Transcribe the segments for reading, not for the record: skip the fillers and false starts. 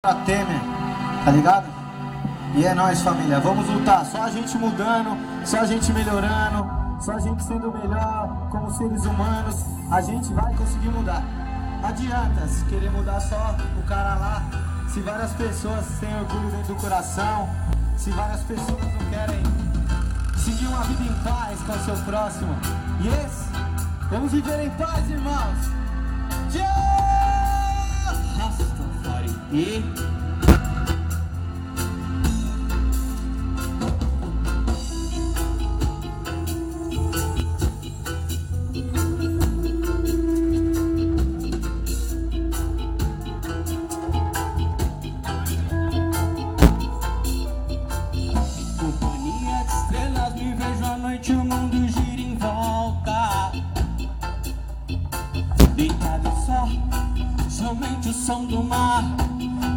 Temer, tá ligado? E é nóis, família, vamos lutar. Só a gente mudando, só a gente melhorando, só a gente sendo melhor como seres humanos, a gente vai conseguir mudar. Não adianta se querer mudar só o cara lá, se várias pessoas têm orgulho dentro do coração, se várias pessoas não querem seguir uma vida em paz com o seu próximo. Yes! Vamos viver em paz, irmãos! Rastafari. E companhia de estrelas, me vejo à noite, o mundo gira em volta. Deitado só, somente o som do mar,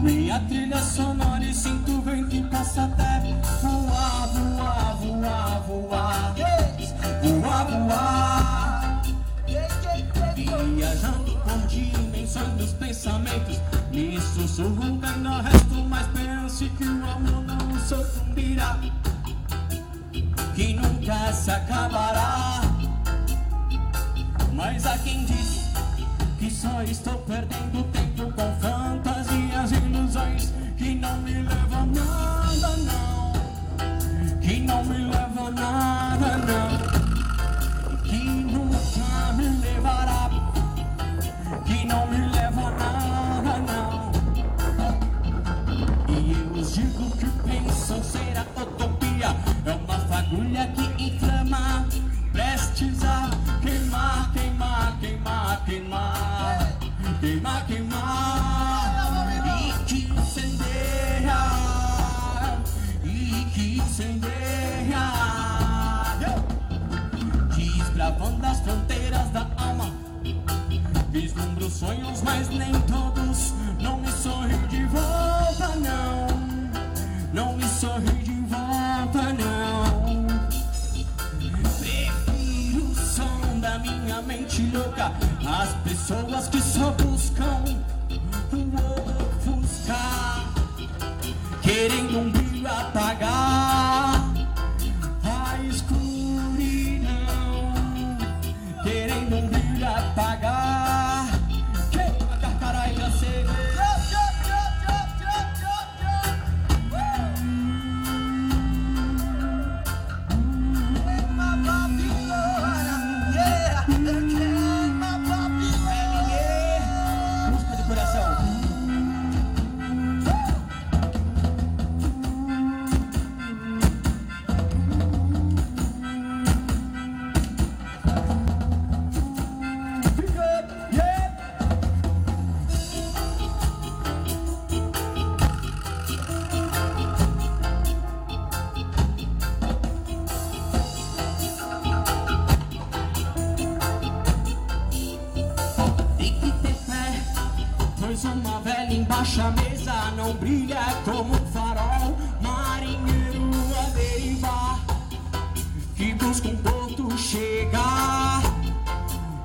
minha trilha sonora e sinto o vento e passa até voar, voar, voar, voar, voar, voar. Viajando por dimensões dos pensamentos, me sussurro vendo o resto, mas pense que o amor não sucumbirá, que nunca se acabará. Mas há quem diz que só estou perdendo tempo com fantasias e ilusões que não me levam a nada, não, que não me levam a nada, não, que nunca me levará, que não me leva a nada, não. E eu os digo que pensam ser a utopia, é uma fagulha que inflama, prestes a queimar, queimar, queimar, queimar, queimar, queimar, e que incendeia, e que incendeia, desbravando as fronteiras da alma, vislumbro sonhos, mas nem todos, não me sorri de volta, não, não me sorri de volta, não. Prefiro o som da minha mente louca, as pessoas que só buscam o ofuscar, querendo um brilho apagar a escuridão, querendo um brilho apagar. Queima, carcará, já sei. Música de coração. Tem que ter fé, pois uma vela embaixo a mesa não brilha como um farol. Marinheiro a derivar, que busca um porto chegar,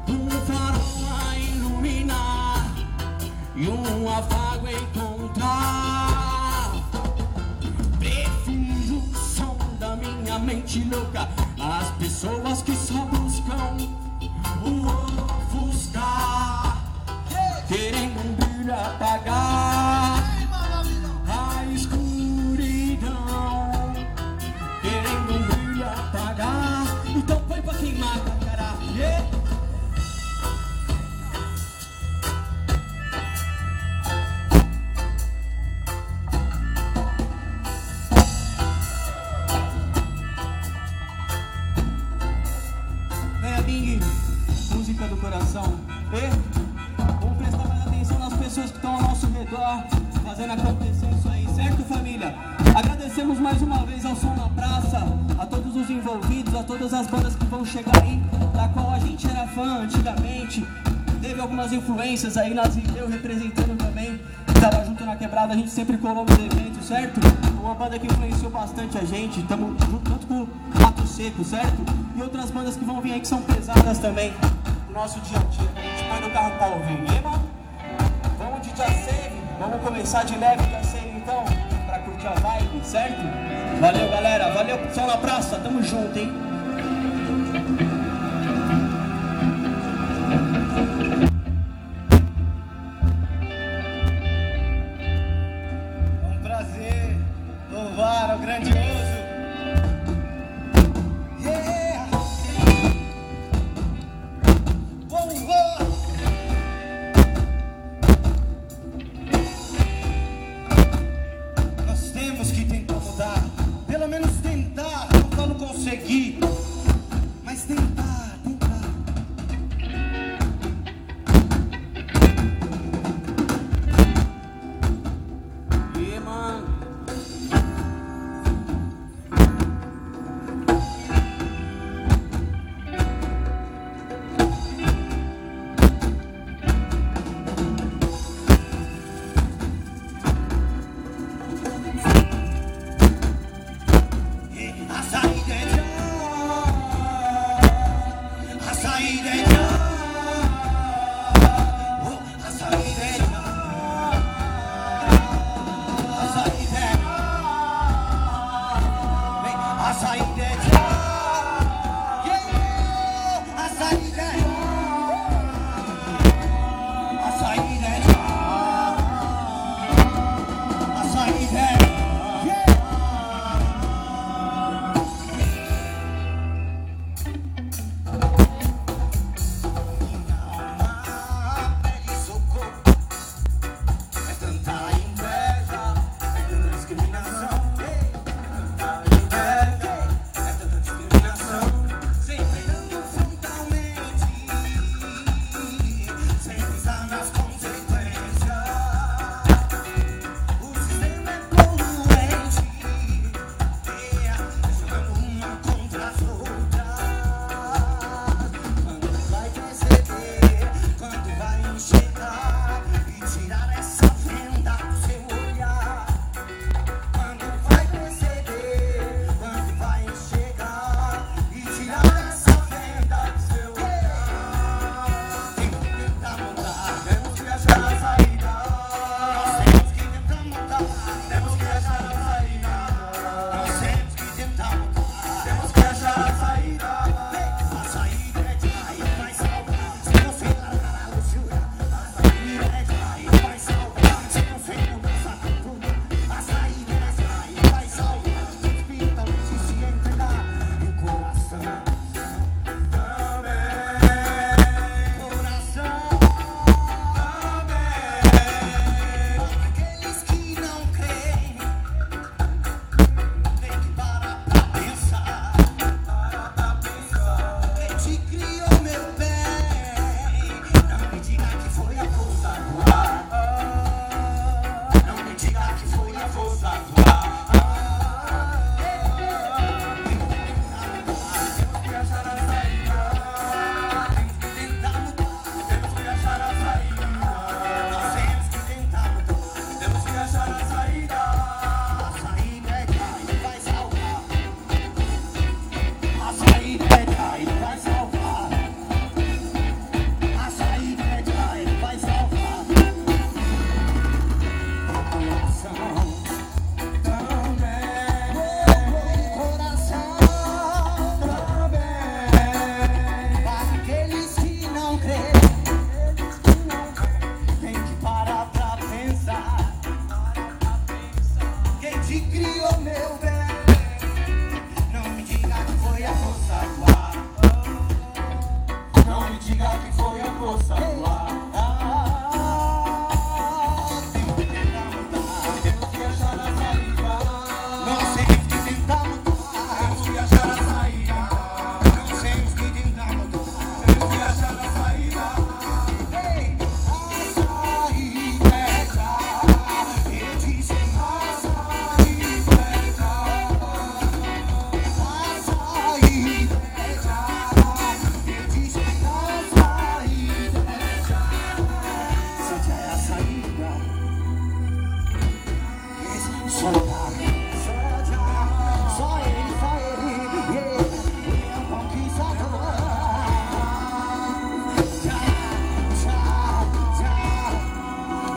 um farol a iluminar e um afago encontrar. Prefiro o som da minha mente louca, as pessoas que só buscam o ofuscar, querendo um brilho apagar a escuridão, querendo um brilho apagar. Então põe pra queimar, cara. Venha, Bing, música do coração. Vamos prestar mais atenção nas pessoas que estão ao nosso redor, fazendo acontecer isso aí, certo, família? Agradecemos mais uma vez ao Som na Praça, a todos os envolvidos, a todas as bandas que vão chegar aí, da qual a gente era fã antigamente. Teve algumas influências aí, eu representando também, que tava junto na quebrada, a gente sempre colou nos eventos, certo? Uma banda que influenciou bastante a gente, tamo junto com o Mato Seco, certo? E outras bandas que vão vir aí que são pesadas também no nosso dia a dia. A gente põe no carro pra ouvir, mano? Vamos de Já Save. Vamos começar de leve pra ser então, pra curtir a vibe, certo? Valeu, galera. Valeu, pessoal na praça. Tamo junto, hein? É um prazer louvar ao grandioso. Yeah! Nós temos que tentar mudar, pelo menos tentar, não conseguir, mas tentar, tentar. E mano, A saída é já, a saída é já, a saída é já, a saída é já, a saída é já, a saída é já, a saída é já, a saída é já.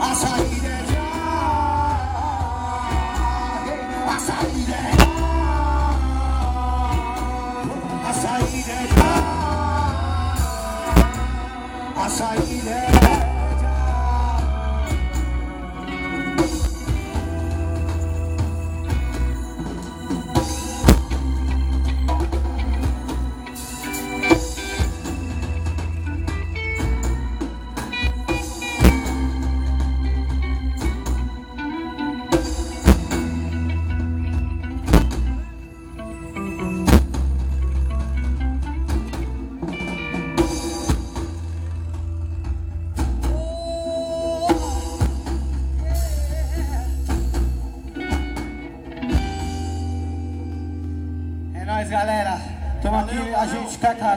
A saída é já. Estamos aqui, a gente Carcará.